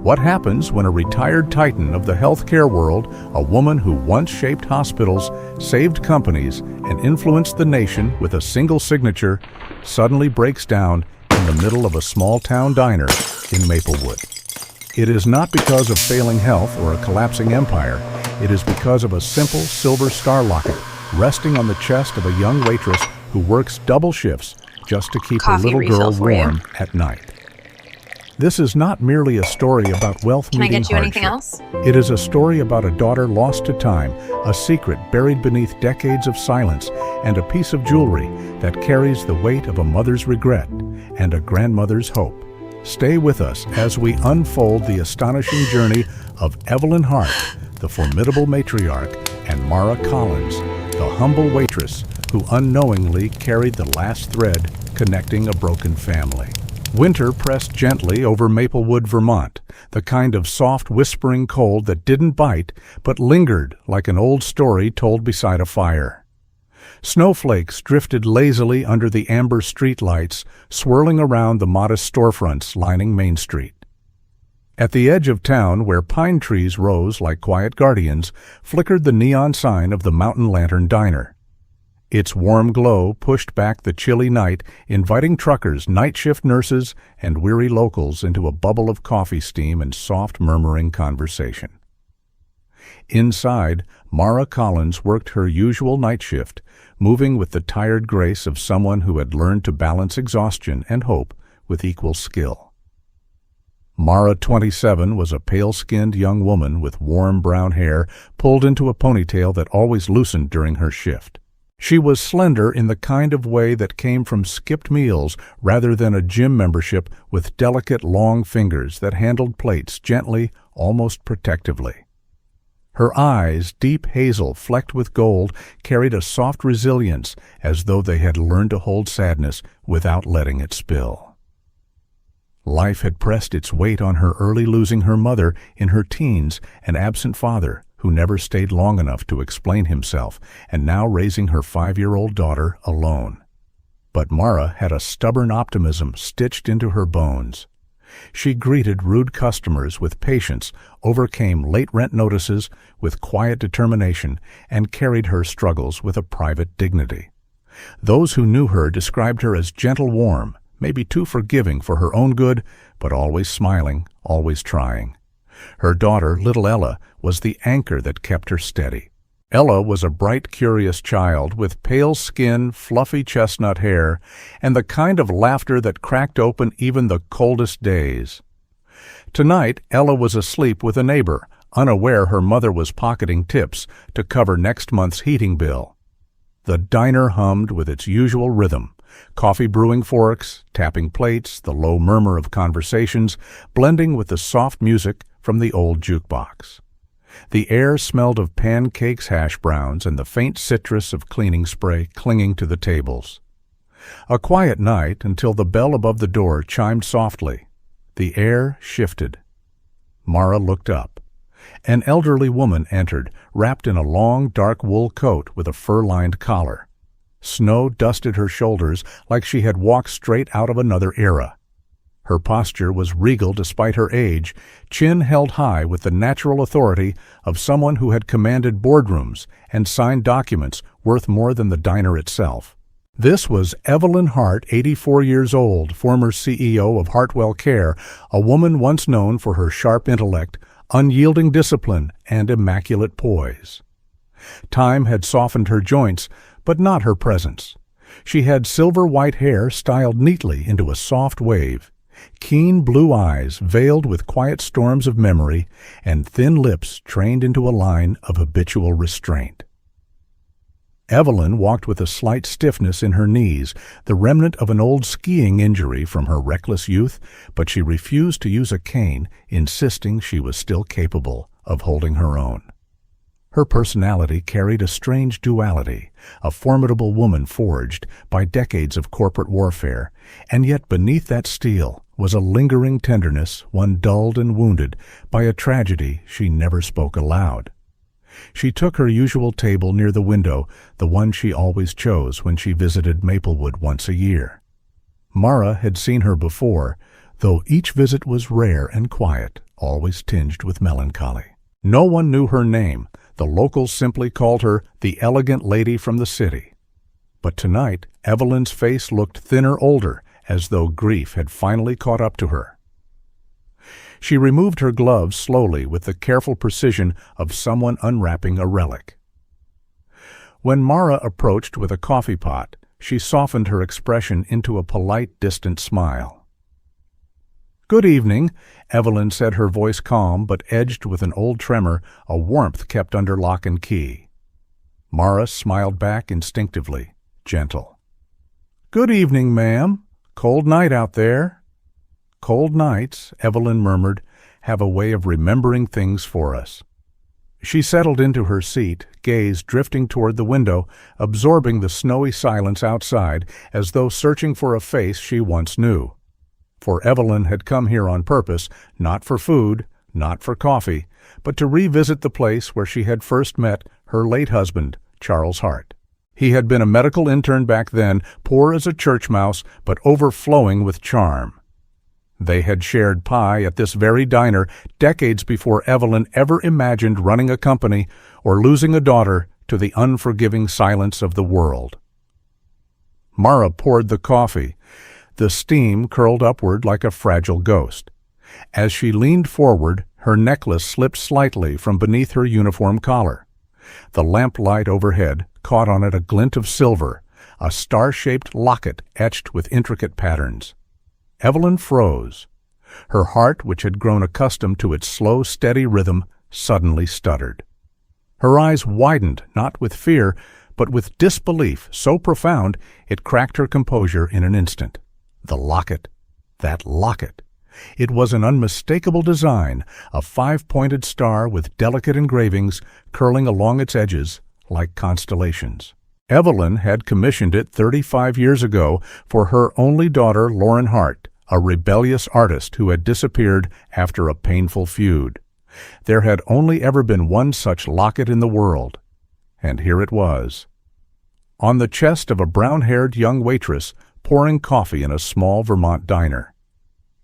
What happens when a retired titan of the healthcare world, a woman who once shaped hospitals, saved companies, and influenced the nation with a single signature, suddenly breaks down in the middle of a small-town diner in Maplewood? It is not because of failing health or a collapsing empire. It is because of a simple silver star locket resting on the chest of a young waitress who works double shifts just to keep her little girl warm at night. This is not merely a story about wealth meeting hardship. Can I get you anything else? It is a story about a daughter lost to time, a secret buried beneath decades of silence, and a piece of jewelry that carries the weight of a mother's regret and a grandmother's hope. Stay with us as we unfold the astonishing journey of Evelyn Hart, the formidable matriarch, and Mara Collins, the humble waitress who unknowingly carried the last thread connecting a broken family. Winter pressed gently over Maplewood, Vermont, the kind of soft, whispering cold that didn't bite, but lingered like an old story told beside a fire. Snowflakes drifted lazily under the amber streetlights, swirling around the modest storefronts lining Main Street. At the edge of town, where pine trees rose like quiet guardians, flickered the neon sign of the Mountain Lantern Diner. Its warm glow pushed back the chilly night, inviting truckers, night shift nurses, and weary locals into a bubble of coffee steam and soft murmuring conversation. Inside, Mara Collins worked her usual night shift, moving with the tired grace of someone who had learned to balance exhaustion and hope with equal skill. Mara, 27, was a pale-skinned young woman with warm brown hair pulled into a ponytail that always loosened during her shift. She was slender in the kind of way that came from skipped meals rather than a gym membership, with delicate long fingers that handled plates gently, almost protectively. Her eyes, deep hazel flecked with gold, carried a soft resilience as though they had learned to hold sadness without letting it spill. Life had pressed its weight on her, early losing her mother in her teens, an absent father who never stayed long enough to explain himself, and now raising her 5-year-old daughter alone. But Mara had a stubborn optimism stitched into her bones. She greeted rude customers with patience, overcame late rent notices with quiet determination, and carried her struggles with a private dignity. Those who knew her described her as gentle, warm, maybe too forgiving for her own good, but always smiling, always trying. Her daughter, little Ella, was the anchor that kept her steady. Ella was a bright, curious child with pale skin, fluffy chestnut hair, and the kind of laughter that cracked open even the coldest days. Tonight, Ella was asleep with a neighbor, unaware her mother was pocketing tips to cover next month's heating bill. The diner hummed with its usual rhythm, coffee brewing forks, tapping plates, the low murmur of conversations, blending with the soft music from the old jukebox. The air smelled of pancakes, hash browns, and the faint citrus of cleaning spray clinging to the tables. A quiet night until the bell above the door chimed softly. The air shifted. Mara looked up. An elderly woman entered, wrapped in a long, dark wool coat with a fur-lined collar. Snow dusted her shoulders like she had walked straight out of another era. Her posture was regal despite her age, chin held high with the natural authority of someone who had commanded boardrooms and signed documents worth more than the diner itself. This was Evelyn Hart, 84 years old, former CEO of Hartwell Care, a woman once known for her sharp intellect, unyielding discipline, and immaculate poise. Time had softened her joints, but not her presence. She had silver-white hair styled neatly into a soft wave, keen blue eyes veiled with quiet storms of memory, and thin lips trained into a line of habitual restraint. Evelyn walked with a slight stiffness in her knees, the remnant of an old skiing injury from her reckless youth, but she refused to use a cane, insisting she was still capable of holding her own. Her personality carried a strange duality, a formidable woman forged by decades of corporate warfare, and yet beneath that steel was a lingering tenderness, one dulled and wounded by a tragedy she never spoke aloud. She took her usual table near the window, the one she always chose when she visited Maplewood once a year. Mara had seen her before, though each visit was rare and quiet, always tinged with melancholy. No one knew her name. The locals simply called her the elegant lady from the city. But tonight, Evelyn's face looked thinner, older, as though grief had finally caught up to her. She removed her gloves slowly with the careful precision of someone unwrapping a relic. When Mara approached with a coffee pot, she softened her expression into a polite, distant smile. "Good evening," Evelyn said, her voice calm but edged with an old tremor, a warmth kept under lock and key. Mara smiled back instinctively, gentle. "Good evening, ma'am. Cold night out there." "Cold nights," Evelyn murmured, "have a way of remembering things for us." She settled into her seat, gaze drifting toward the window, absorbing the snowy silence outside as though searching for a face she once knew. For Evelyn had come here on purpose, not for food, not for coffee, but to revisit the place where she had first met her late husband, Charles Hart. He had been a medical intern back then, poor as a church mouse, but overflowing with charm. They had shared pie at this very diner decades before Evelyn ever imagined running a company or losing a daughter to the unforgiving silence of the world. Mara poured the coffee. The steam curled upward like a fragile ghost. As she leaned forward, her necklace slipped slightly from beneath her uniform collar. The lamplight overhead caught on it a glint of silver, a star-shaped locket etched with intricate patterns. Evelyn froze. Her heart, which had grown accustomed to its slow, steady rhythm, suddenly stuttered. Her eyes widened, not with fear, but with disbelief so profound it cracked her composure in an instant. The locket. That locket. It was an unmistakable design, a five-pointed star with delicate engravings curling along its edges like constellations. Evelyn had commissioned it 35 years ago for her only daughter, Lauren Hart, a rebellious artist who had disappeared after a painful feud. There had only ever been one such locket in the world, and here it was, on the chest of a brown-haired young waitress pouring coffee in a small Vermont diner.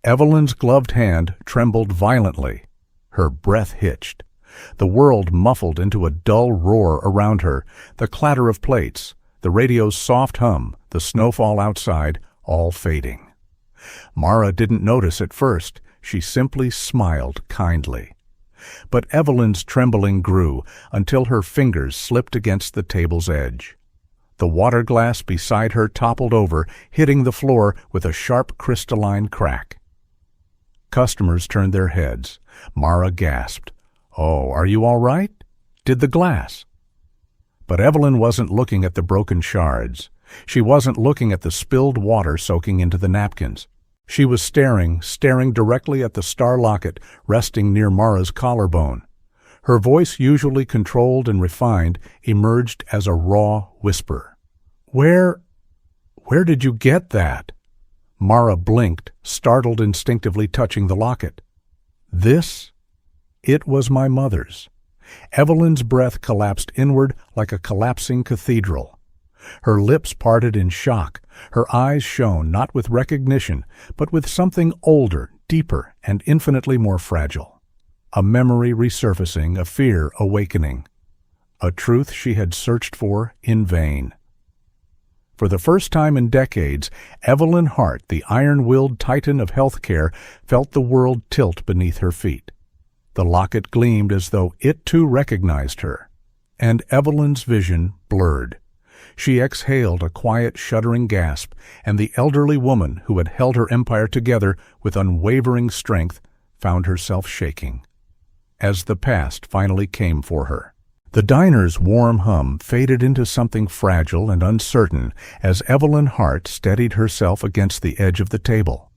Evelyn's gloved hand trembled violently. Her breath hitched. The world muffled into a dull roar around her, the clatter of plates, the radio's soft hum, the snowfall outside, all fading. Mara didn't notice at first. She simply smiled kindly. But Evelyn's trembling grew until her fingers slipped against the table's edge. The water glass beside her toppled over, hitting the floor with a sharp crystalline crack. Customers turned their heads. Mara gasped. "Oh, are you all right? Did the glass?" But Evelyn wasn't looking at the broken shards. She wasn't looking at the spilled water soaking into the napkins. She was staring directly at the star locket resting near Mara's collarbone. Her voice, usually controlled and refined, emerged as a raw whisper. Where did you get that?" Mara blinked, startled, instinctively touching the locket. "This? It was my mother's." Evelyn's breath collapsed inward like a collapsing cathedral. Her lips parted in shock. Her eyes shone not with recognition, but with something older, deeper, and infinitely more fragile. A memory resurfacing, a fear awakening. A truth she had searched for in vain. For the first time in decades, Evelyn Hart, the iron-willed titan of healthcare, felt the world tilt beneath her feet. The locket gleamed as though it too recognized her, and Evelyn's vision blurred. She exhaled a quiet, shuddering gasp, and the elderly woman who had held her empire together with unwavering strength found herself shaking, as the past finally came for her. The diner's warm hum faded into something fragile and uncertain as Evelyn Hart steadied herself against the edge of the table.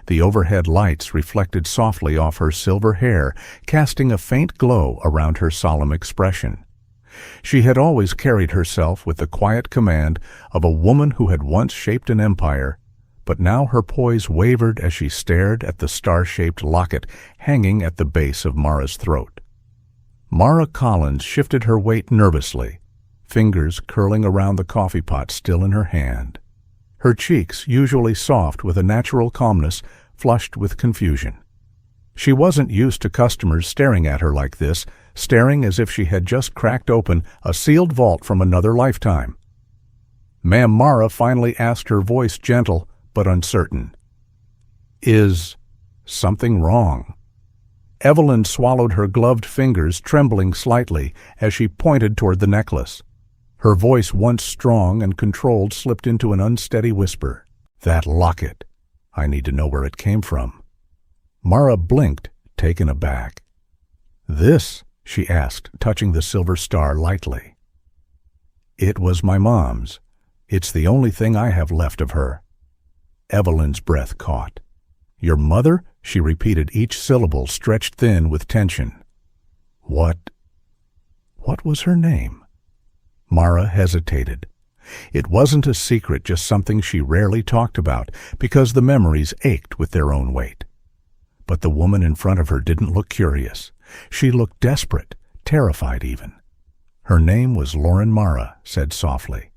The overhead lights reflected softly off her silver hair, casting a faint glow around her solemn expression. She had always carried herself with the quiet command of a woman who had once shaped an empire, but now her poise wavered as she stared at the star-shaped locket hanging at the base of Mara's throat. Mara Collins shifted her weight nervously, fingers curling around the coffee pot still in her hand. Her cheeks, usually soft with a natural calmness, flushed with confusion. She wasn't used to customers staring at her like this, staring as if she had just cracked open a sealed vault from another lifetime. Ma'am Mara finally asked, her voice gentle but uncertain. "Is something wrong?" Evelyn swallowed her gloved fingers, trembling slightly as she pointed toward the necklace. Her voice, once strong and controlled, slipped into an unsteady whisper. "That locket. I need to know where it came from." Mara blinked, taken aback. "This?" she asked, touching the silver star lightly. "It was my mom's. It's the only thing I have left of her." Evelyn's breath caught. "Your mother?" she repeated, each syllable stretched thin with tension. What was her name?" Mara hesitated. It wasn't a secret, just something she rarely talked about, because the memories ached with their own weight. But the woman in front of her didn't look curious. She looked desperate, terrified even. "Her name was Lauren Mara," said softly.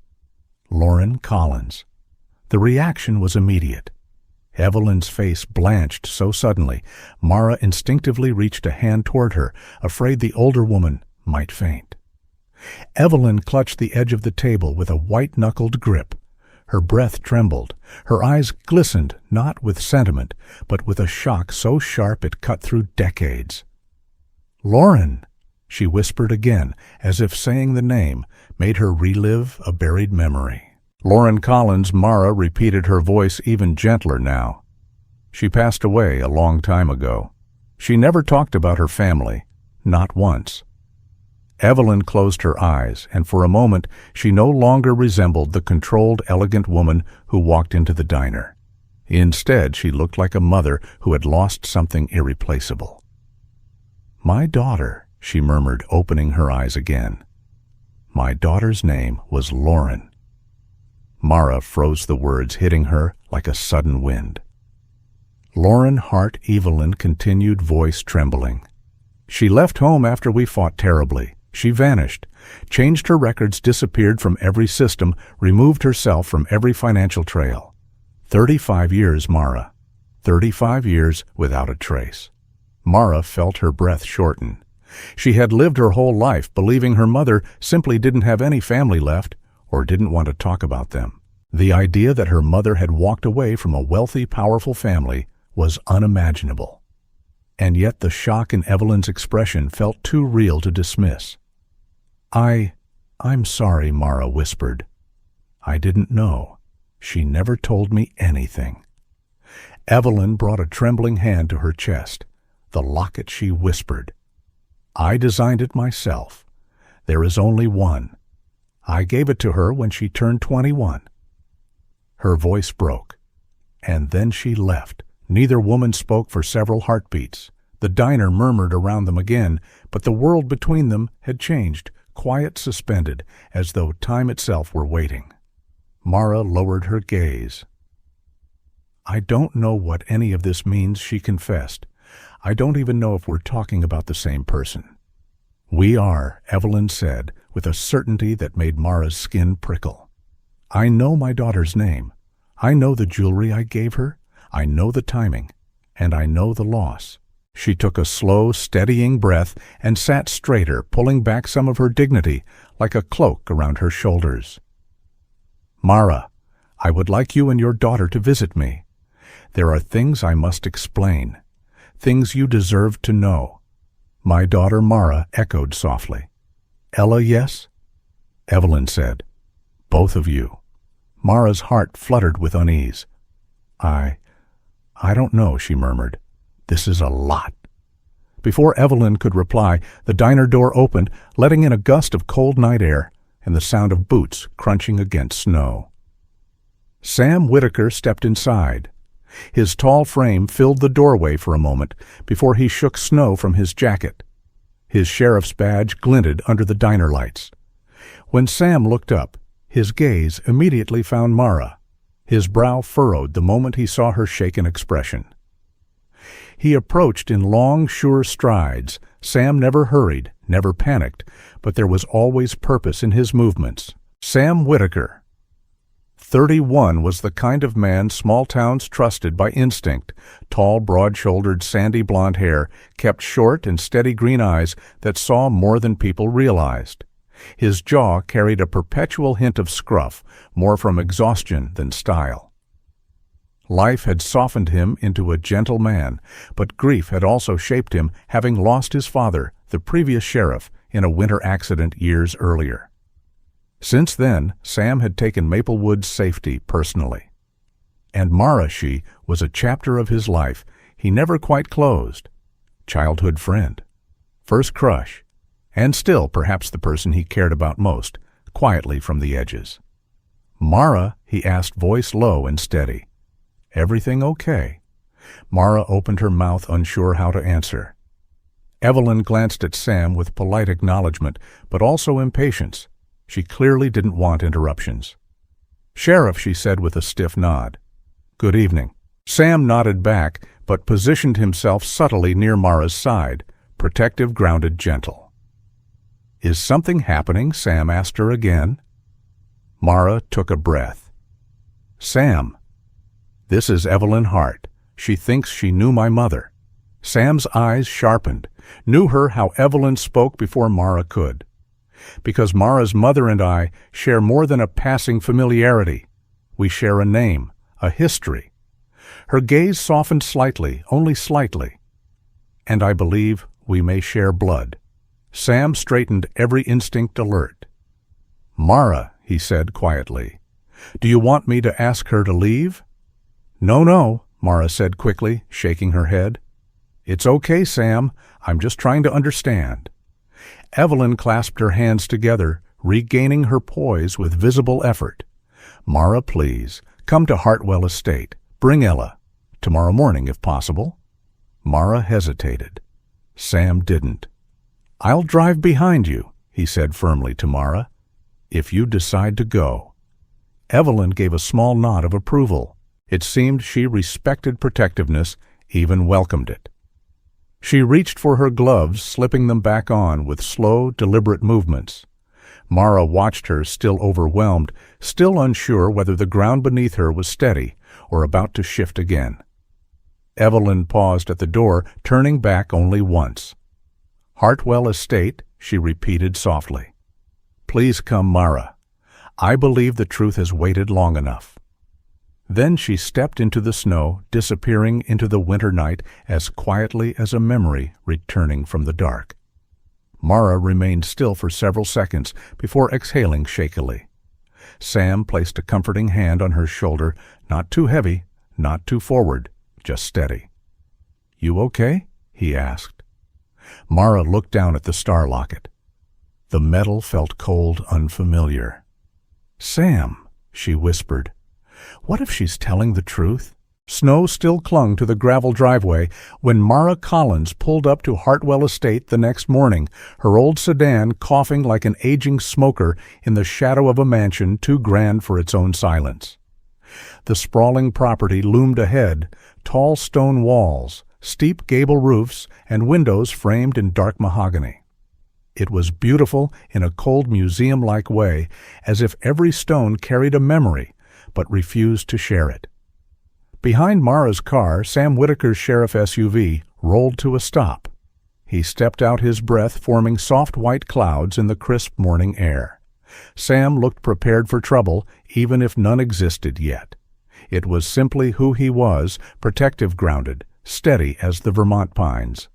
"Lauren Collins." The reaction was immediate. Evelyn's face blanched so suddenly, Mara instinctively reached a hand toward her, afraid the older woman might faint. Evelyn clutched the edge of the table with a white-knuckled grip. Her breath trembled. Her eyes glistened, not with sentiment, but with a shock so sharp it cut through decades. "Lauren," she whispered again, as if saying the name made her relive a buried memory. "Lauren Collins," Mara repeated, her voice even gentler now. "She passed away a long time ago. She never talked about her family, not once." Evelyn closed her eyes, and for a moment she no longer resembled the controlled, elegant woman who walked into the diner. Instead, she looked like a mother who had lost something irreplaceable. "My daughter," she murmured, opening her eyes again. "My daughter's name was Lauren." Mara froze, the words hitting her like a sudden wind. "Lauren Hart," Evelyn continued, voice trembling. "She left home after we fought terribly. She vanished, changed her records, disappeared from every system, removed herself from every financial trail. 35 years, Mara. 35 years without a trace." Mara felt her breath shorten. She had lived her whole life believing her mother simply didn't have any family left, or didn't want to talk about them. The idea that her mother had walked away from a wealthy, powerful family was unimaginable. And yet the shock in Evelyn's expression felt too real to dismiss. I'm sorry," Mara whispered. "I didn't know. She never told me anything." Evelyn brought a trembling hand to her chest. "The locket," she whispered. "I designed it myself. There is only one. I gave it to her when she turned 21. Her voice broke. And then she left. Neither woman spoke for several heartbeats. The diner murmured around them again, but the world between them had changed, quiet, suspended, as though time itself were waiting. Mara lowered her gaze. "I don't know what any of this means," she confessed. "I don't even know if we're talking about the same person." "We are," Evelyn said, with a certainty that made Mara's skin prickle. "I know my daughter's name. I know the jewelry I gave her. I know the timing. And I know the loss." She took a slow, steadying breath and sat straighter, pulling back some of her dignity, like a cloak around her shoulders. "Mara, I would like you and your daughter to visit me. There are things I must explain, things you deserve to know." "My daughter Mara," echoed softly. "Ella, yes?" Evelyn said. "Both of you." Mara's heart fluttered with unease. I don't know," she murmured. "This is a lot." Before Evelyn could reply, the diner door opened, letting in a gust of cold night air and the sound of boots crunching against snow. Sam Whitaker stepped inside. His tall frame filled the doorway for a moment before he shook snow from his jacket. His sheriff's badge glinted under the diner lights. When Sam looked up, his gaze immediately found Mara. His brow furrowed the moment he saw her shaken expression. He approached in long, sure strides. Sam never hurried, never panicked, but there was always purpose in his movements. "Sam Whitaker." 31 was the kind of man small towns trusted by instinct. Tall, broad-shouldered, sandy blonde hair, kept short and steady green eyes that saw more than people realized. His jaw carried a perpetual hint of scruff, more from exhaustion than style. Life had softened him into a gentle man, but grief had also shaped him, having lost his father, the previous sheriff, in a winter accident years earlier. Since then, Sam had taken Maplewood's safety personally. And Mara, she was a chapter of his life he never quite closed. Childhood friend, first crush, and still perhaps the person he cared about most, quietly from the edges. "Mara," he asked, voice low and steady. "Everything okay?" Mara opened her mouth, unsure how to answer. Evelyn glanced at Sam with polite acknowledgement, but also impatience. She clearly didn't want interruptions. "Sheriff," she said with a stiff nod. "Good evening." Sam nodded back, but positioned himself subtly near Mara's side, protective, grounded, gentle. "Is something happening?" Sam asked her again. Mara took a breath. "Sam, this is Evelyn Hart. She thinks she knew my mother." Sam's eyes sharpened, knew her how Evelyn spoke before Mara could. "Because Mara's mother and I share more than a passing familiarity. We share a name, a history." Her gaze softened slightly, only slightly. "And I believe we may share blood." Sam straightened, every instinct alert. "Mara," he said quietly, "do you want me to ask her to leave?" "No," Mara said quickly, shaking her head. "It's okay, Sam. I'm just trying to understand." Evelyn clasped her hands together, regaining her poise with visible effort. "Mara, please, come to Hartwell Estate. Bring Ella. Tomorrow morning, if possible." Mara hesitated. Sam didn't. "I'll drive behind you," he said firmly to Mara, "if you decide to go." Evelyn gave a small nod of approval. It seemed she respected protectiveness, even welcomed it. She reached for her gloves, slipping them back on with slow, deliberate movements. Mara watched her, still overwhelmed, still unsure whether the ground beneath her was steady or about to shift again. Evelyn paused at the door, turning back only once. "Hartwell Estate," she repeated softly. "Please come, Mara. I believe the truth has waited long enough." Then she stepped into the snow, disappearing into the winter night as quietly as a memory returning from the dark. Mara remained still for several seconds before exhaling shakily. Sam placed a comforting hand on her shoulder, not too heavy, not too forward, just steady. "You okay?" he asked. Mara looked down at the star locket. The metal felt cold, unfamiliar. "Sam," she whispered. "What if she's telling the truth?" Snow still clung to the gravel driveway when Mara Collins pulled up to Hartwell Estate the next morning, her old sedan coughing like an aging smoker in the shadow of a mansion too grand for its own silence. The sprawling property loomed ahead, tall stone walls, steep gable roofs, and windows framed in dark mahogany. It was beautiful in a cold museum-like way, as if every stone carried a memory, but refused to share it. Behind Mara's car, Sam Whitaker's sheriff SUV rolled to a stop. He stepped out, his breath forming soft white clouds in the crisp morning air. Sam looked prepared for trouble, even if none existed yet. It was simply who he was, protective, grounded, steady as the Vermont pines.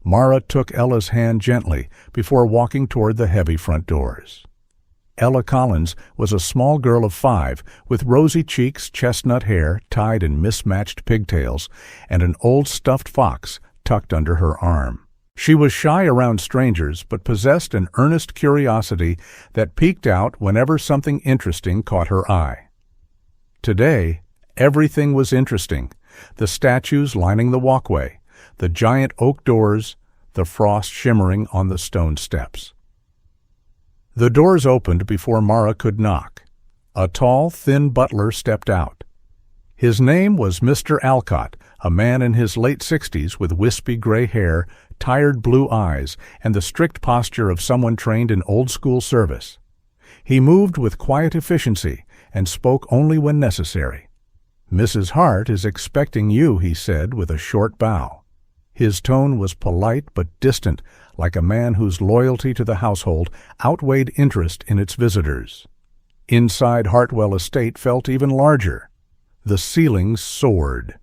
Mara took Ella's hand gently before walking toward the heavy front doors. Ella Collins was a small girl of 5, with rosy cheeks, chestnut hair tied in mismatched pigtails, and an old stuffed fox tucked under her arm. She was shy around strangers, but possessed an earnest curiosity that peeked out whenever something interesting caught her eye. Today, everything was interesting: the statues lining the walkway, the giant oak doors, the frost shimmering on the stone steps. The doors opened before Mara could knock. A tall, thin butler stepped out. His name was Mr. Alcott, a man in his late 60s with wispy gray hair, tired blue eyes, and the strict posture of someone trained in old-school service. He moved with quiet efficiency, and spoke only when necessary. "Mrs. Hart is expecting you," he said with a short bow. His tone was polite but distant, like a man whose loyalty to the household outweighed interest in its visitors. Inside Hartwell Estate felt even larger. The ceilings soared.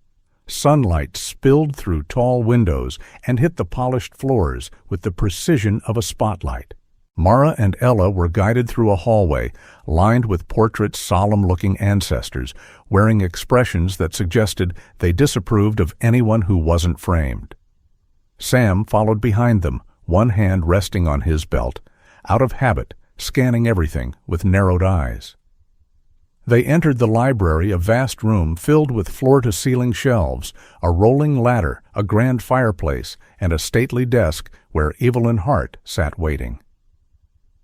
Sunlight spilled through tall windows and hit the polished floors with the precision of a spotlight. Mara and Ella were guided through a hallway lined with portraits solemn-looking ancestors, wearing expressions that suggested they disapproved of anyone who wasn't framed. Sam followed behind them, one hand resting on his belt, out of habit, scanning everything with narrowed eyes. They entered the library, a vast room filled with floor-to-ceiling shelves, a rolling ladder, a grand fireplace, and a stately desk where Evelyn Hart sat waiting.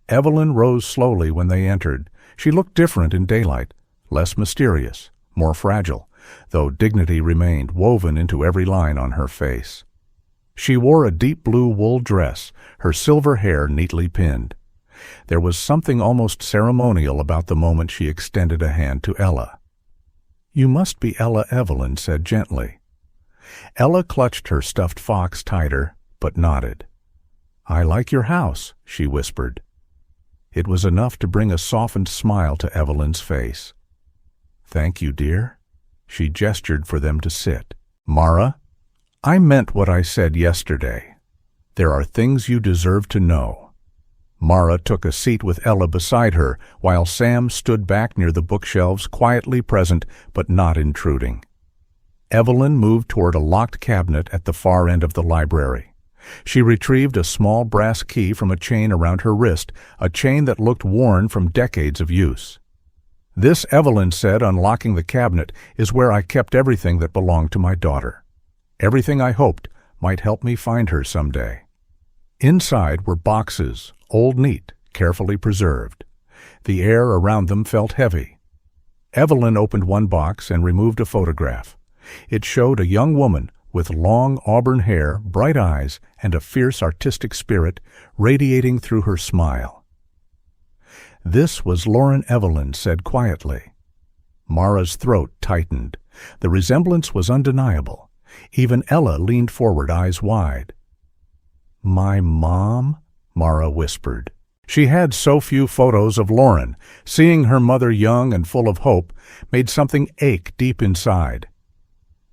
Evelyn rose slowly when they entered. She looked different in daylight, less mysterious, more fragile, though dignity remained woven into every line on her face. She wore a deep blue wool dress, her silver hair neatly pinned. There was something almost ceremonial about the moment she extended a hand to Ella. "You must be Ella," Evelyn said gently. Ella clutched her stuffed fox tighter, but nodded. "I like your house," she whispered. It was enough to bring a softened smile to Evelyn's face. "Thank you, dear." She gestured for them to sit. "Mara, I meant what I said yesterday. There are things you deserve to know." Mara took a seat with Ella beside her, while Sam stood back near the bookshelves, quietly present but not intruding. Evelyn moved toward a locked cabinet at the far end of the library. She retrieved a small brass key from a chain around her wrist, a chain that looked worn from decades of use. "This," Evelyn said, unlocking the cabinet, "is where I kept everything that belonged to my daughter. Everything I hoped might help me find her someday." Inside were boxes, old neat, carefully preserved. The air around them felt heavy. Evelyn opened one box and removed a photograph. It showed a young woman with long auburn hair, bright eyes, and a fierce artistic spirit radiating through her smile. "This was Lauren," Evelyn said quietly. Mara's throat tightened. The resemblance was undeniable. Even Ella leaned forward, eyes wide. "My mom?" Mara whispered. She had so few photos of Lauren. Seeing her mother young and full of hope made something ache deep inside.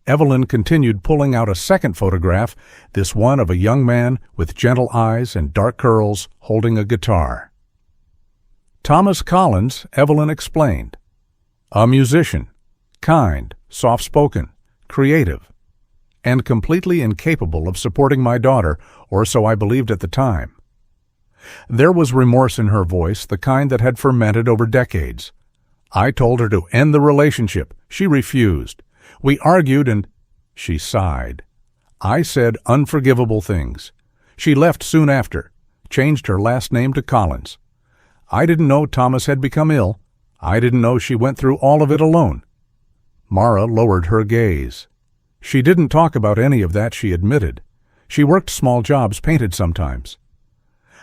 Evelyn continued, pulling out a second photograph, this one of a young man with gentle eyes and dark curls holding a guitar. "Thomas Collins," Evelyn explained. "A musician, kind, soft-spoken, creative, and completely incapable of supporting my daughter, or so I believed at the time." There was remorse in her voice, the kind that had fermented over decades. "I told her to end the relationship. She refused. We argued and—" She sighed. "I said unforgivable things. She left soon after, changed her last name to Collins. I didn't know Thomas had become ill. I didn't know she went through all of it alone." Mara lowered her gaze. She didn't talk about any of that, she admitted. She worked small jobs, painted sometimes.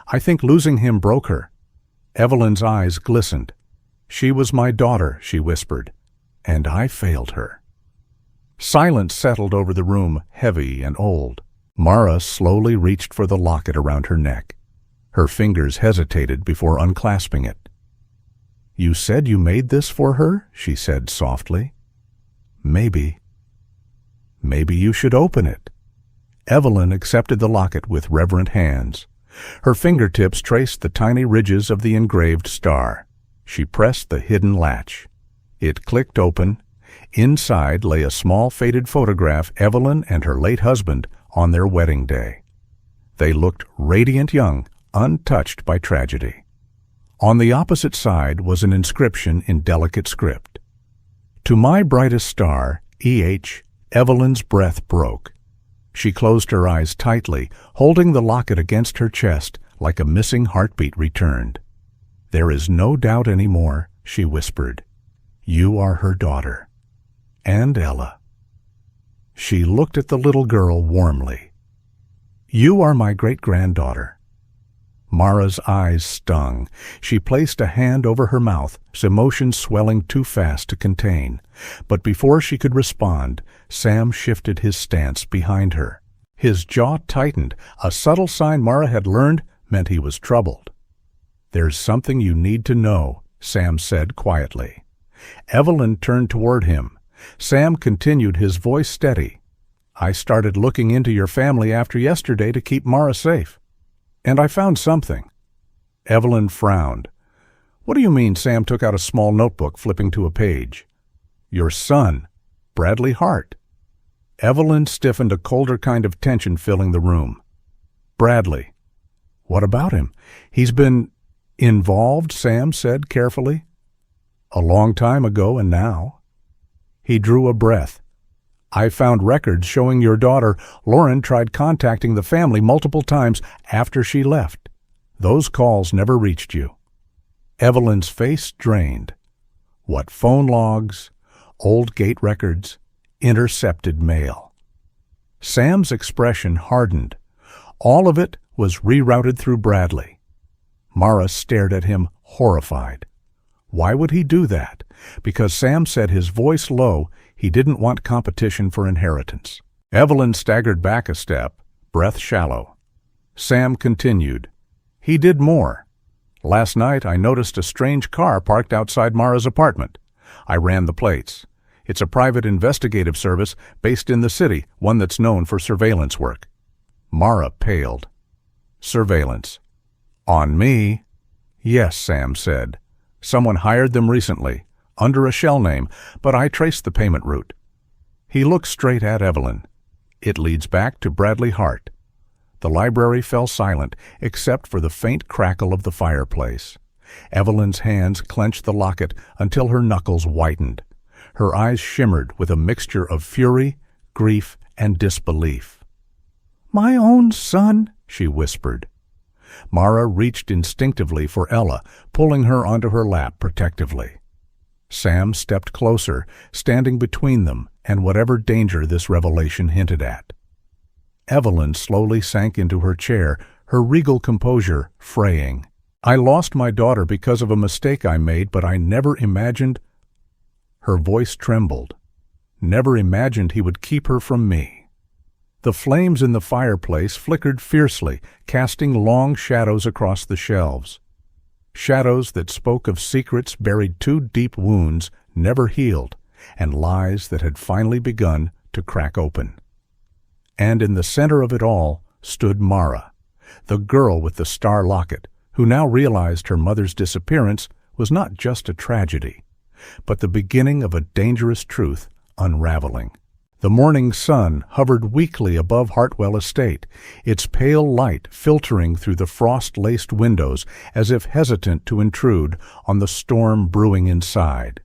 "I think losing him broke her." Evelyn's eyes glistened. "She was my daughter," she whispered, "and I failed her." Silence settled over the room, heavy and old. Mara slowly reached for the locket around her neck. Her fingers hesitated before unclasping it. "You said you made this for her?" she said softly. "Maybe. Maybe you should open it." Evelyn accepted the locket with reverent hands. Her fingertips traced the tiny ridges of the engraved star. She pressed the hidden latch. It clicked open. Inside lay a small faded photograph of Evelyn and her late husband on their wedding day. They looked radiant young, untouched by tragedy. On the opposite side was an inscription in delicate script. "To my brightest star, E.H., Evelyn's breath broke." She closed her eyes tightly, holding the locket against her chest like a missing heartbeat returned. "There is no doubt any more," she whispered. "You are her daughter. And Ella." She looked at the little girl warmly. "You are my great-granddaughter." Mara's eyes stung. She placed a hand over her mouth, emotions swelling too fast to contain. But before she could respond, Sam shifted his stance behind her. His jaw tightened, a subtle sign Mara had learned meant he was troubled. "There's something you need to know," Sam said quietly. Evelyn turned toward him. Sam continued, his voice steady. "I started looking into your family after yesterday to keep Mara safe. And I found something." Evelyn frowned. "What do you mean?" Sam took out a small notebook, flipping to a page. "Your son, Bradley Hart." Evelyn stiffened, a colder kind of tension filling the room. "Bradley. What about him? He's been involved," Sam said carefully. "A long time ago and now." He drew a breath. "I found records showing your daughter, Lauren, tried contacting the family multiple times after she left. Those calls never reached you." Evelyn's face drained. What phone logs, old gate records, intercepted mail. Sam's expression hardened. All of it was rerouted through Bradley. Mara stared at him, horrified. Why would he do that? Because Sam said, his voice low, he didn't want competition for inheritance. Evelyn staggered back a step, breath shallow. Sam continued. "He did more. Last night I noticed a strange car parked outside Mara's apartment. I ran the plates. It's a private investigative service based in the city, one that's known for surveillance work." Mara paled. "Surveillance? On me?" "Yes," Sam said. "Someone hired them recently, under a shell name, but I traced the payment route." He looked straight at Evelyn. "It leads back to Bradley Hart." The library fell silent, except for the faint crackle of the fireplace. Evelyn's hands clenched the locket until her knuckles whitened. Her eyes shimmered with a mixture of fury, grief, and disbelief. "My own son," she whispered. Mara reached instinctively for Ella, pulling her onto her lap protectively. Sam stepped closer, standing between them and whatever danger this revelation hinted at. Evelyn slowly sank into her chair, her regal composure fraying. "I lost my daughter because of a mistake I made, but I never imagined—" Her voice trembled. "Never imagined he would keep her from me." The flames in the fireplace flickered fiercely, casting long shadows across the shelves. Shadows that spoke of secrets buried, two deep wounds never healed, and lies that had finally begun to crack open. And in the center of it all stood Mara, the girl with the star locket, who now realized her mother's disappearance was not just a tragedy, but the beginning of a dangerous truth unraveling. The morning sun hovered weakly above Hartwell Estate, its pale light filtering through the frost-laced windows as if hesitant to intrude on the storm brewing inside.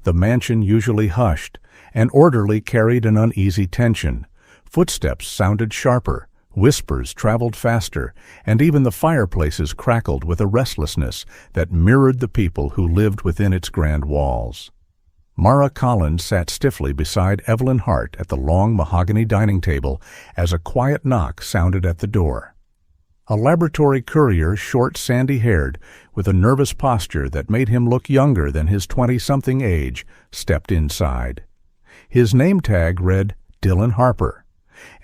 The mansion usually hushed, and orderly carried an uneasy tension. Footsteps sounded sharper, whispers traveled faster, and even the fireplaces crackled with a restlessness that mirrored the people who lived within its grand walls. Mara Collins sat stiffly beside Evelyn Hart at the long mahogany dining table as a quiet knock sounded at the door. A laboratory courier, short, sandy-haired, with a nervous posture that made him look younger than his 20-something age, stepped inside. His name tag read Dylan Harper,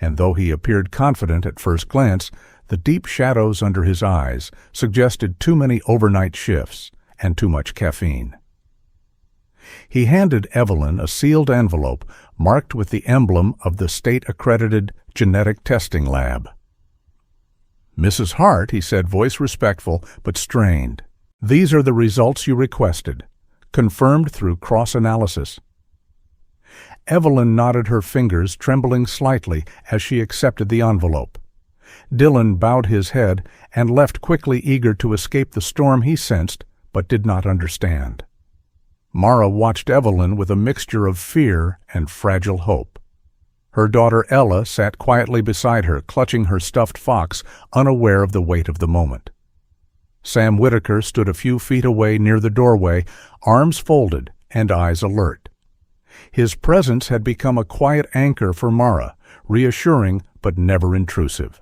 and though he appeared confident at first glance, the deep shadows under his eyes suggested too many overnight shifts and too much caffeine. He handed Evelyn a sealed envelope marked with the emblem of the state-accredited genetic testing lab. "Mrs. Hart," he said, voice respectful but strained, "these are the results you requested, confirmed through cross-analysis." Evelyn nodded, her fingers trembling slightly as she accepted the envelope. Dylan bowed his head and left quickly, eager to escape the storm he sensed but did not understand. Mara watched Evelyn with a mixture of fear and fragile hope. Her daughter Ella sat quietly beside her, clutching her stuffed fox, unaware of the weight of the moment. Sam Whitaker stood a few feet away near the doorway, arms folded and eyes alert. His presence had become a quiet anchor for Mara, reassuring but never intrusive.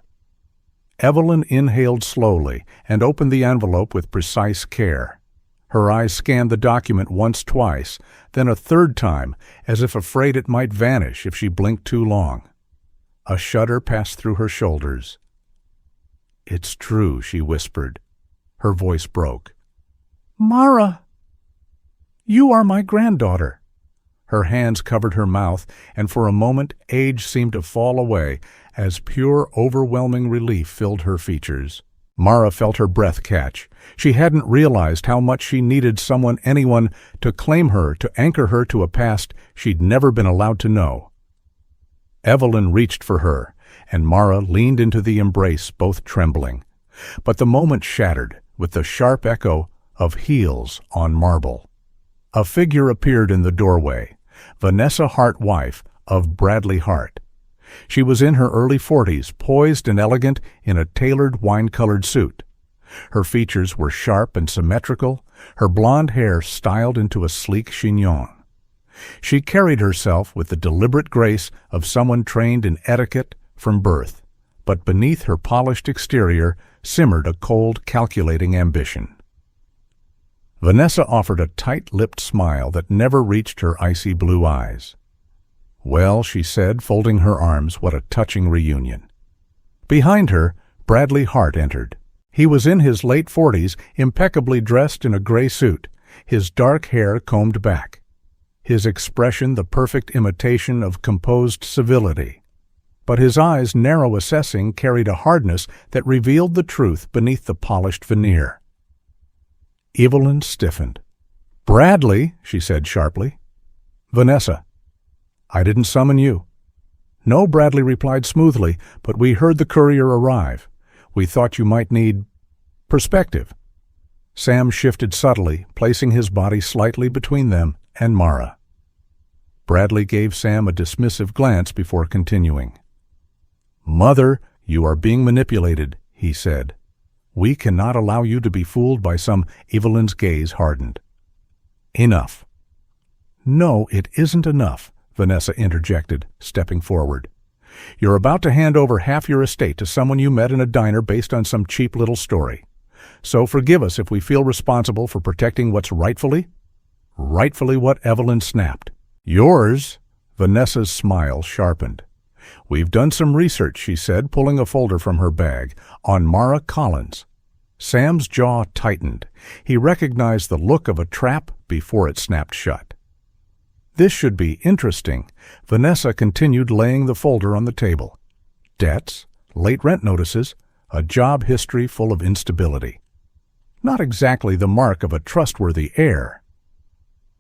Evelyn inhaled slowly and opened the envelope with precise care. Her eyes scanned the document once, twice, then a third time, as if afraid it might vanish if she blinked too long. A shudder passed through her shoulders. "It's true," she whispered. Her voice broke. "Mara! You are my granddaughter." Her hands covered her mouth, and for a moment age seemed to fall away as pure, overwhelming relief filled her features. Mara felt her breath catch. She hadn't realized how much she needed anyone, to claim her, to anchor her to a past she'd never been allowed to know. Evelyn reached for her, and Mara leaned into the embrace, both trembling. But the moment shattered with the sharp echo of heels on marble. A figure appeared in the doorway, Vanessa Hart, wife of Bradley Hart. She was in her early 40s, poised and elegant in a tailored wine-colored suit. Her features were sharp and symmetrical, her blonde hair styled into a sleek chignon. She carried herself with the deliberate grace of someone trained in etiquette from birth, but beneath her polished exterior simmered a cold, calculating ambition. Vanessa offered a tight-lipped smile that never reached her icy blue eyes. "Well," she said, folding her arms, "what a touching reunion." Behind her, Bradley Hart entered. He was in his late 40s, impeccably dressed in a gray suit, his dark hair combed back, his expression the perfect imitation of composed civility. But his eyes, narrow assessing, carried a hardness that revealed the truth beneath the polished veneer. Evelyn stiffened. "Bradley," she said sharply. "Vanessa, I didn't summon you." "No," Bradley replied smoothly, "but we heard the courier arrive. We thought you might need perspective." Sam shifted subtly, placing his body slightly between them and Mara. Bradley gave Sam a dismissive glance before continuing. "Mother, you are being manipulated," he said. "We cannot allow you to be fooled by some—" Evelyn's gaze hardened. "Enough." "No, it isn't enough," Vanessa interjected, stepping forward. "You're about to hand over half your estate to someone you met in a diner based on some cheap little story. So forgive us if we feel responsible for protecting what's rightfully—" "Rightfully what?" Evelyn snapped. "Yours." Vanessa's smile sharpened. "We've done some research," she said, pulling a folder from her bag, "on Mara Collins." Sam's jaw tightened. He recognized the look of a trap before it snapped shut. "This should be interesting." Vanessa continued, laying the folder on the table. "Debts, late rent notices, a job history full of instability. Not exactly the mark of a trustworthy heir."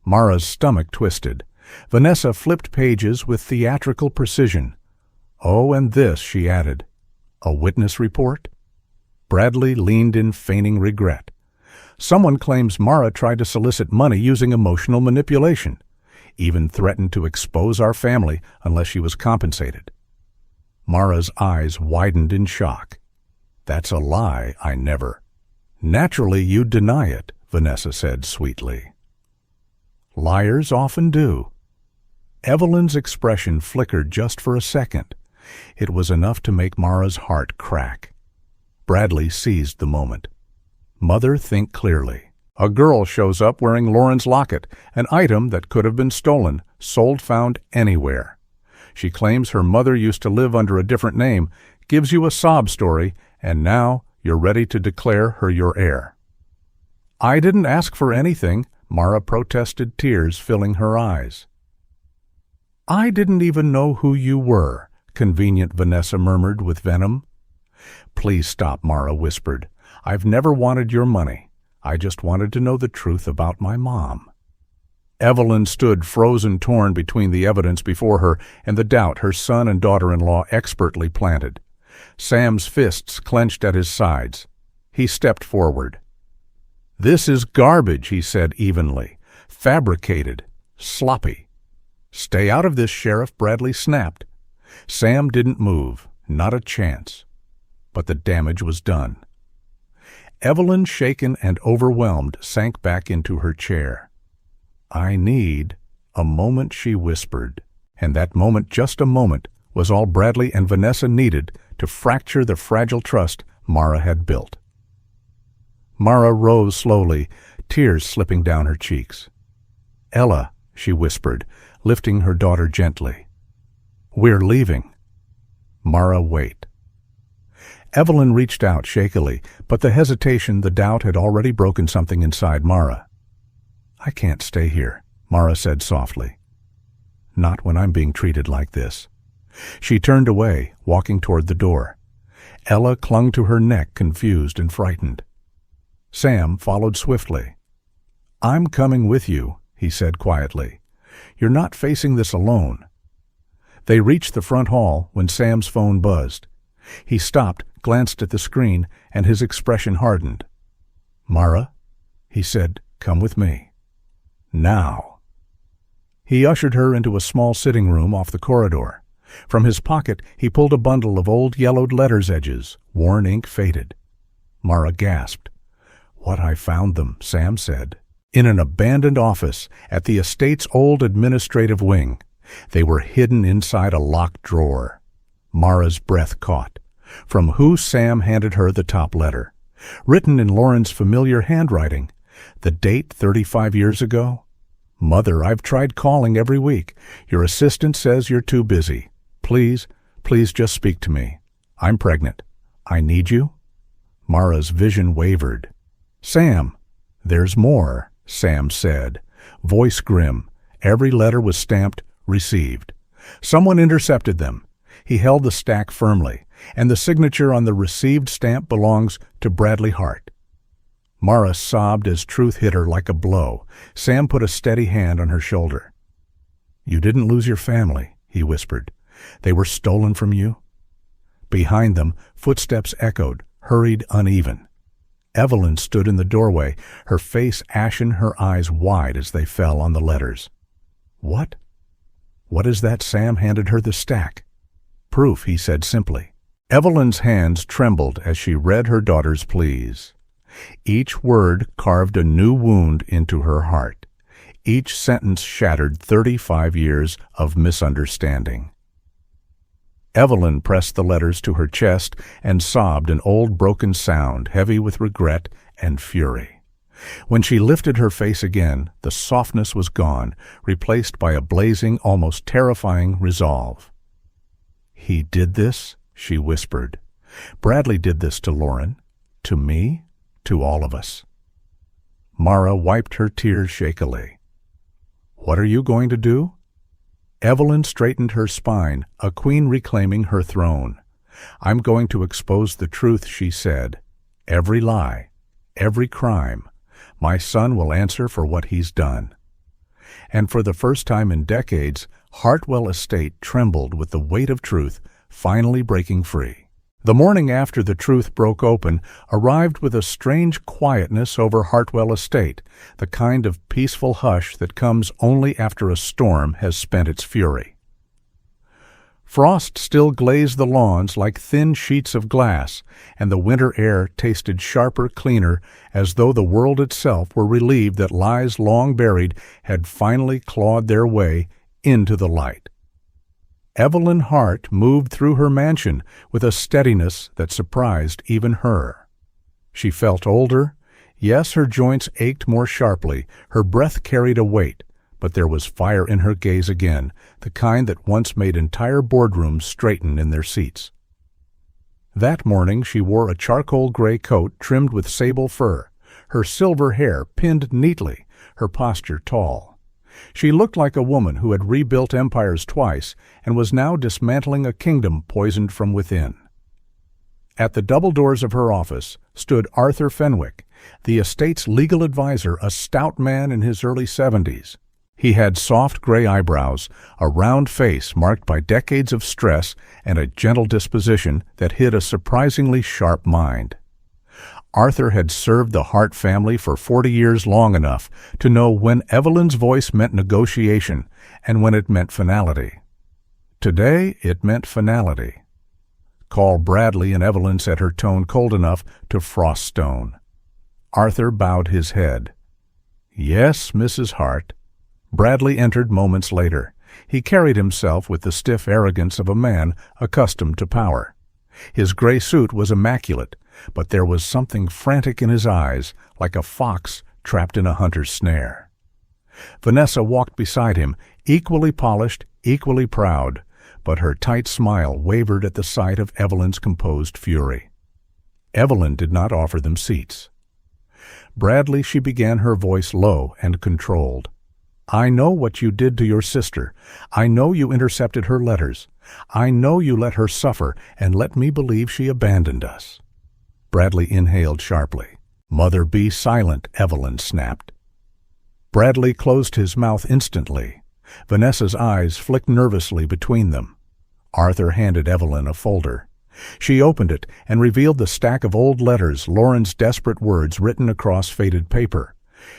Mara's stomach twisted. Vanessa flipped pages with theatrical precision. "Oh, and this," she added. "A witness report?" Bradley leaned in, feigning regret. "Someone claims Mara tried to solicit money using emotional manipulation, even threatened to expose our family unless she was compensated." Mara's eyes widened in shock. "That's a lie. I never—" "Naturally, you'd deny it," Vanessa said sweetly. "Liars often do." Evelyn's expression flickered just for a second. It was enough to make Mara's heart crack. Bradley seized the moment. "Mother, think clearly. A girl shows up wearing Lauren's locket, an item that could have been stolen, sold, found anywhere. She claims her mother used to live under a different name, gives you a sob story, and now you're ready to declare her your heir." "I didn't ask for anything," Mara protested, tears filling her eyes. "I didn't even know who you were," convenient Vanessa murmured with venom. "Please stop," Mara whispered. "I've never wanted your money. I just wanted to know the truth about my mom." Evelyn stood frozen, torn between the evidence before her and the doubt her son and daughter-in-law expertly planted. Sam's fists clenched at his sides. He stepped forward. "This is garbage," he said evenly. "Fabricated. Sloppy." "Stay out of this, Sheriff," Bradley snapped. Sam didn't move, not a chance. But the damage was done. Evelyn, shaken and overwhelmed, sank back into her chair. "I need a moment," she whispered. And that moment, just a moment, was all Bradley and Vanessa needed to fracture the fragile trust Mara had built. Mara rose slowly, tears slipping down her cheeks. "Ella," she whispered, lifting her daughter gently. "We're leaving." Mara, wait. Evelyn reached out shakily, but the hesitation, the doubt had already broken something inside Mara. "I can't stay here," Mara said softly. "Not when I'm being treated like this." She turned away, walking toward the door. Ella clung to her neck, confused and frightened. Sam followed swiftly. "I'm coming with you," he said quietly. "You're not facing this alone." They reached the front hall when Sam's phone buzzed. He stopped, glanced at the screen, and his expression hardened. "Mara," he said, "come with me. Now." He ushered her into a small sitting room off the corridor. From his pocket, he pulled a bundle of old yellowed letters' edges, worn ink faded. Mara gasped. "What, I found them," Sam said. "In an abandoned office at the estate's old administrative wing. They were hidden inside a locked drawer." Mara's breath caught. From who Sam handed her the top letter. Written in Lauren's familiar handwriting. The date 35 years ago. "Mother, I've tried calling every week. Your assistant says you're too busy. Please, please just speak to me. I'm pregnant. I need you." Mara's vision wavered. "Sam." "There's more," Sam said, voice grim. Every letter was stamped, "Received." Someone intercepted them. He held the stack firmly, and the signature on the received stamp belongs to Bradley Hart. Mara sobbed as truth hit her like a blow. Sam put a steady hand on her shoulder. "You didn't lose your family," he whispered. "They were stolen from you." Behind them, footsteps echoed, hurried, uneven. Evelyn stood in the doorway, her face ashen, her eyes wide as they fell on the letters. "What? What is that?" Sam handed her the stack. "Proof," he said simply. Evelyn's hands trembled as she read her daughter's pleas. Each word carved a new wound into her heart. Each sentence shattered 35 years of misunderstanding. Evelyn pressed the letters to her chest and sobbed an old broken sound, heavy with regret and fury. When she lifted her face again, the softness was gone, replaced by a blazing, almost terrifying resolve. "He did this," she whispered. "Bradley did this to Lauren, to me, to all of us." Mara wiped her tears shakily. "What are you going to do?" Evelyn straightened her spine, a queen reclaiming her throne. "I'm going to expose the truth," she said. "Every lie, every crime. My son will answer for what he's done." And for the first time in decades, Hartwell Estate trembled with the weight of truth finally breaking free. The morning after the truth broke open arrived with a strange quietness over Hartwell Estate, the kind of peaceful hush that comes only after a storm has spent its fury. Frost still glazed the lawns like thin sheets of glass, and the winter air tasted sharper, cleaner, as though the world itself were relieved that lies long buried had finally clawed their way into the light. Evelyn Hart moved through her mansion with a steadiness that surprised even her. She felt older. Yes, her joints ached more sharply, her breath carried a weight, but there was fire in her gaze again, the kind that once made entire boardrooms straighten in their seats. That morning she wore a charcoal gray coat trimmed with sable fur, her silver hair pinned neatly, her posture tall. She looked like a woman who had rebuilt empires twice and was now dismantling a kingdom poisoned from within. At the double doors of her office stood Arthur Fenwick, the estate's legal advisor, a stout man in his early 70s. He had soft gray eyebrows, a round face marked by decades of stress, and a gentle disposition that hid a surprisingly sharp mind. Arthur had served the Hart family for 40 years, long enough to know when Evelyn's voice meant negotiation and when it meant finality. Today it meant finality. "Call Bradley," and Evelyn said, her tone cold enough to frost stone. Arthur bowed his head. "Yes, Mrs. Hart." Bradley entered moments later. He carried himself with the stiff arrogance of a man accustomed to power. His gray suit was immaculate, but there was something frantic in his eyes, like a fox trapped in a hunter's snare. Vanessa walked beside him, equally polished, equally proud, but her tight smile wavered at the sight of Evelyn's composed fury. Evelyn did not offer them seats. Bradley, she began, her voice low and controlled. I know what you did to your sister. I know you intercepted her letters. I know you let her suffer and let me believe she abandoned us. Bradley inhaled sharply. Mother, be silent, Evelyn snapped. Bradley closed his mouth instantly. Vanessa's eyes flicked nervously between them. Arthur handed Evelyn a folder. She opened it and revealed the stack of old letters, Lauren's desperate words written across faded paper.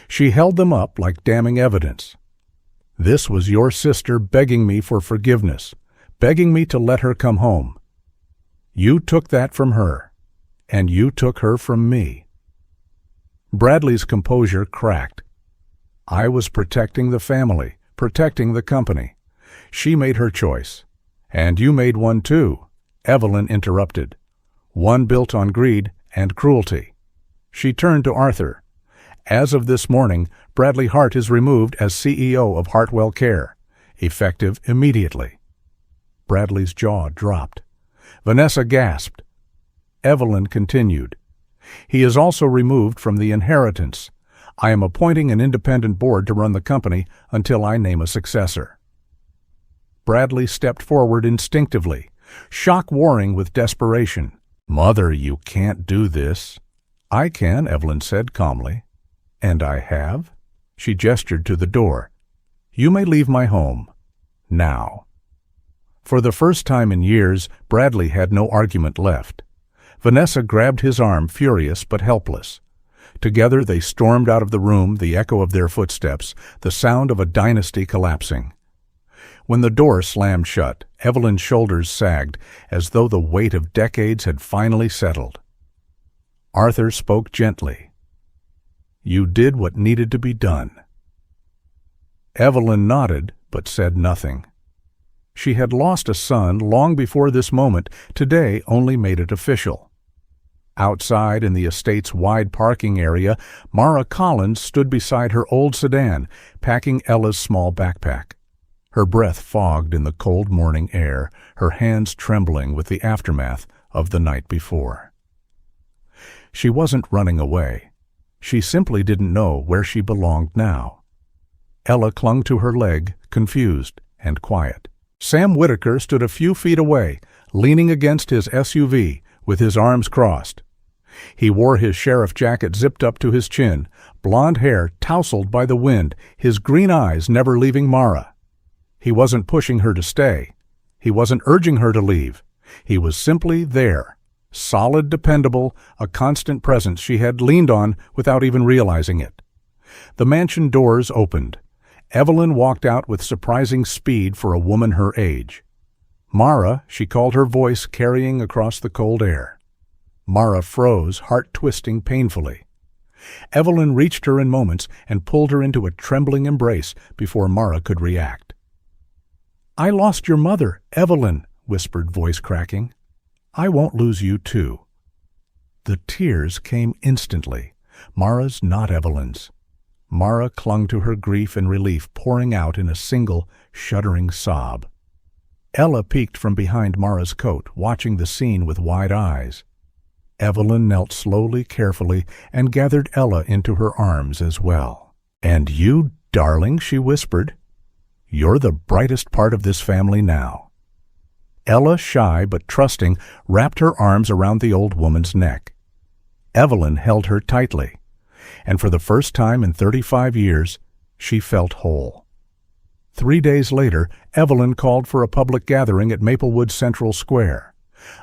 She held them up like damning evidence. This was your sister begging me for forgiveness, begging me to let her come home. You took that from her, and you took her from me. Bradley's composure cracked. I was protecting the family, protecting the company. She made her choice. And you made one too, Evelyn interrupted. One built on greed and cruelty. She turned to Arthur. As of this morning, Bradley Hart is removed as CEO of Hartwell Care, effective immediately. Bradley's jaw dropped. Vanessa gasped. Evelyn continued. He is also removed from the inheritance. I am appointing an independent board to run the company until I name a successor. Bradley stepped forward instinctively, shock warring with desperation. Mother, you can't do this. I can, Evelyn said calmly. And I have? She gestured to the door. You may leave my home. Now. For the first time in years, Bradley had no argument left. Vanessa grabbed his arm, furious but helpless. Together they stormed out of the room, the echo of their footsteps, the sound of a dynasty collapsing. When the door slammed shut, Evelyn's shoulders sagged, as though the weight of decades had finally settled. Arthur spoke gently. You did what needed to be done. Evelyn nodded, but said nothing. She had lost a son long before this moment. Today only made it official. Outside in the estate's wide parking area, Mara Collins stood beside her old sedan, packing Ella's small backpack. Her breath fogged in the cold morning air, her hands trembling with the aftermath of the night before. She wasn't running away. She simply didn't know where she belonged now. Ella clung to her leg, confused and quiet. Sam Whitaker stood a few feet away, leaning against his SUV, with his arms crossed. He wore his sheriff jacket zipped up to his chin, blonde hair tousled by the wind, his green eyes never leaving Mara. He wasn't pushing her to stay. He wasn't urging her to leave. He was simply there. Solid, dependable, a constant presence she had leaned on without even realizing it. The mansion doors opened. Evelyn walked out with surprising speed for a woman her age. Mara, she called, her voice carrying across the cold air. Mara froze, heart twisting painfully. Evelyn reached her in moments and pulled her into a trembling embrace before Mara could react. I lost your mother, Evelyn, whispered voice cracking. I won't lose you too. The tears came instantly. Mara's, not Evelyn's. Mara clung to her grief and relief, pouring out in a single, shuddering sob. Ella peeked from behind Mara's coat, watching the scene with wide eyes. Evelyn knelt slowly, carefully, and gathered Ella into her arms as well. And you, darling, she whispered. You're the brightest part of this family now. Ella, shy but trusting, wrapped her arms around the old woman's neck. Evelyn held her tightly, and for the first time in 35 years, she felt whole. 3 days later, Evelyn called for a public gathering at Maplewood Central Square.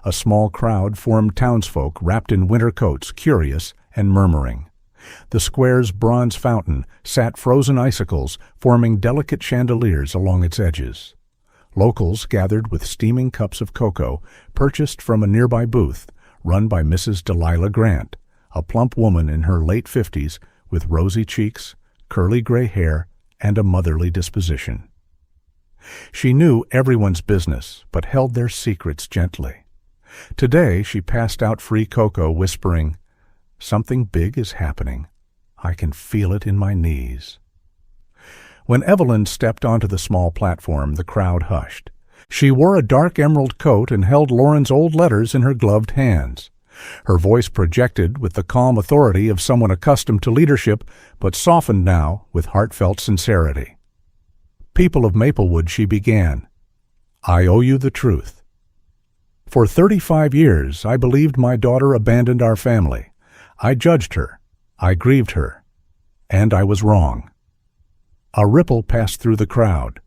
A small crowd formed townsfolk wrapped in winter coats, curious and murmuring. The square's bronze fountain sat frozen icicles, forming delicate chandeliers along its edges. Locals gathered with steaming cups of cocoa, purchased from a nearby booth, run by Mrs. Delilah Grant, a plump woman in her late 50s with rosy cheeks, curly gray hair, and a motherly disposition. She knew everyone's business, but held their secrets gently. Today she passed out free cocoa, whispering, "Something big is happening. I can feel it in my knees." When Evelyn stepped onto the small platform, the crowd hushed. She wore a dark emerald coat and held Lauren's old letters in her gloved hands. Her voice projected with the calm authority of someone accustomed to leadership, but softened now with heartfelt sincerity. "People of Maplewood," she began, "I owe you the truth. For 35 years, I believed my daughter abandoned our family. I judged her. I grieved her. And I was wrong." A ripple passed through the crowd.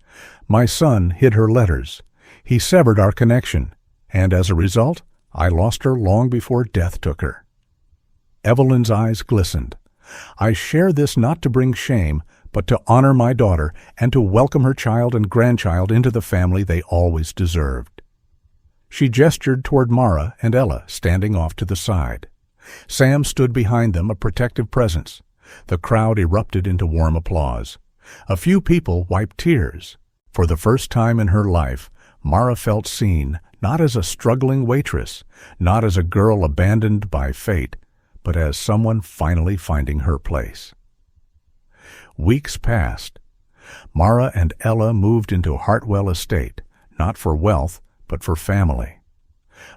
My son hid her letters. He severed our connection, and as a result, I lost her long before death took her. Evelyn's eyes glistened. "I share this not to bring shame, but to honor my daughter and to welcome her child and grandchild into the family they always deserved." She gestured toward Mara and Ella, standing off to the side. Sam stood behind them, a protective presence. The crowd erupted into warm applause. A few people wiped tears. For the first time in her life, Mara felt seen, not as a struggling waitress, not as a girl abandoned by fate, but as someone finally finding her place. Weeks passed. Mara and Ella moved into Hartwell Estate, not for wealth, but for family.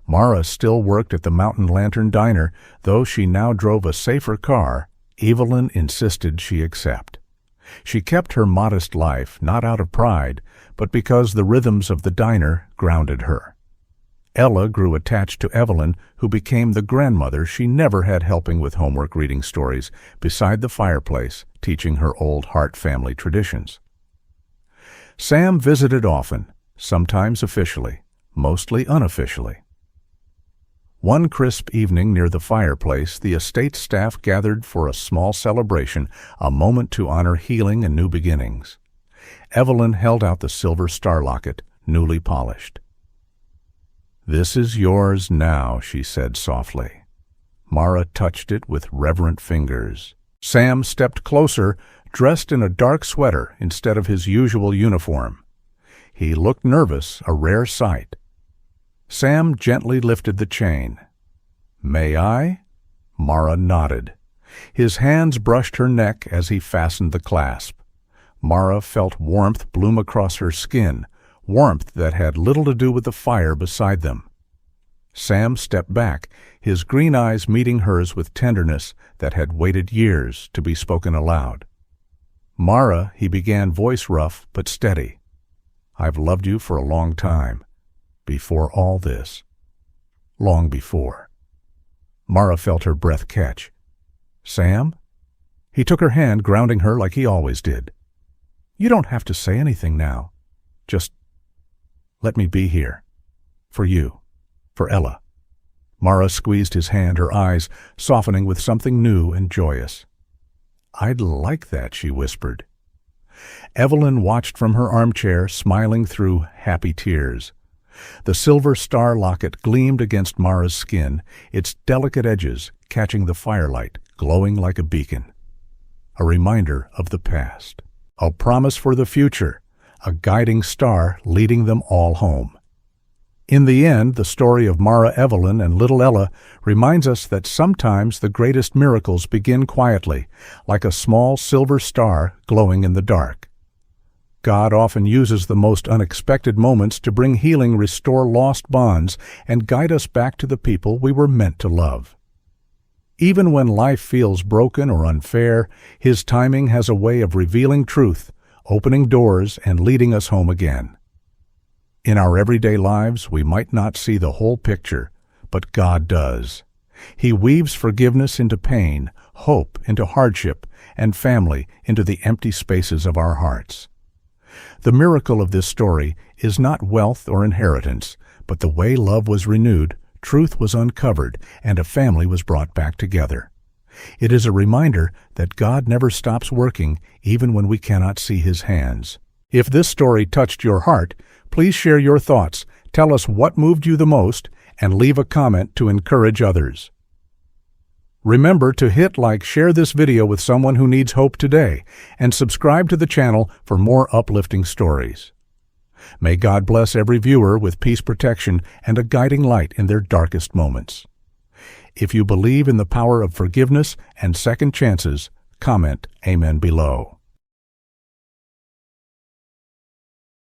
Mara still worked at the Mountain Lantern Diner, though she now drove a safer car. Evelyn insisted she accept. She kept her modest life, not out of pride, but because the rhythms of the diner grounded her. Ella grew attached to Evelyn, who became the grandmother she never had helping with homework reading stories beside the fireplace, teaching her old Hart family traditions. Sam visited often, sometimes officially, mostly unofficially. One crisp evening near the fireplace, the estate staff gathered for a small celebration, a moment to honor healing and new beginnings. Evelyn held out the silver star locket, newly polished. "This is yours now," she said softly. Mara touched it with reverent fingers. Sam stepped closer, dressed in a dark sweater instead of his usual uniform. He looked nervous, a rare sight. Sam gently lifted the chain. "May I?" Mara nodded. His hands brushed her neck as he fastened the clasp. Mara felt warmth bloom across her skin, warmth that had little to do with the fire beside them. Sam stepped back, his green eyes meeting hers with tenderness that had waited years to be spoken aloud. "Mara," he began, voice rough but steady, "I've loved you for a long time. Before all this. Long before." Mara felt her breath catch. "Sam?" He took her hand, grounding her like he always did. "You don't have to say anything now. Just let me be here. For you. For Ella." Mara squeezed his hand, her eyes softening with something new and joyous. "I'd like that," she whispered. Evelyn watched from her armchair, smiling through happy tears. The silver star locket gleamed against Mara's skin, its delicate edges catching the firelight, glowing like a beacon. A reminder of the past. A promise for the future. A guiding star leading them all home. In the end, the story of Mara Evelyn and little Ella reminds us that sometimes the greatest miracles begin quietly, like a small silver star glowing in the dark. God often uses the most unexpected moments to bring healing, restore lost bonds, and guide us back to the people we were meant to love. Even when life feels broken or unfair, His timing has a way of revealing truth, opening doors, and leading us home again. In our everyday lives, we might not see the whole picture, but God does. He weaves forgiveness into pain, hope into hardship, and family into the empty spaces of our hearts. The miracle of this story is not wealth or inheritance, but the way love was renewed, truth was uncovered, and a family was brought back together. It is a reminder that God never stops working, even when we cannot see His hands. If this story touched your heart, please share your thoughts, tell us what moved you the most, and leave a comment to encourage others. Remember to hit like, share this video with someone who needs hope today, and subscribe to the channel for more uplifting stories. May God bless every viewer with peace protection and a guiding light in their darkest moments. If you believe in the power of forgiveness and second chances, comment Amen below.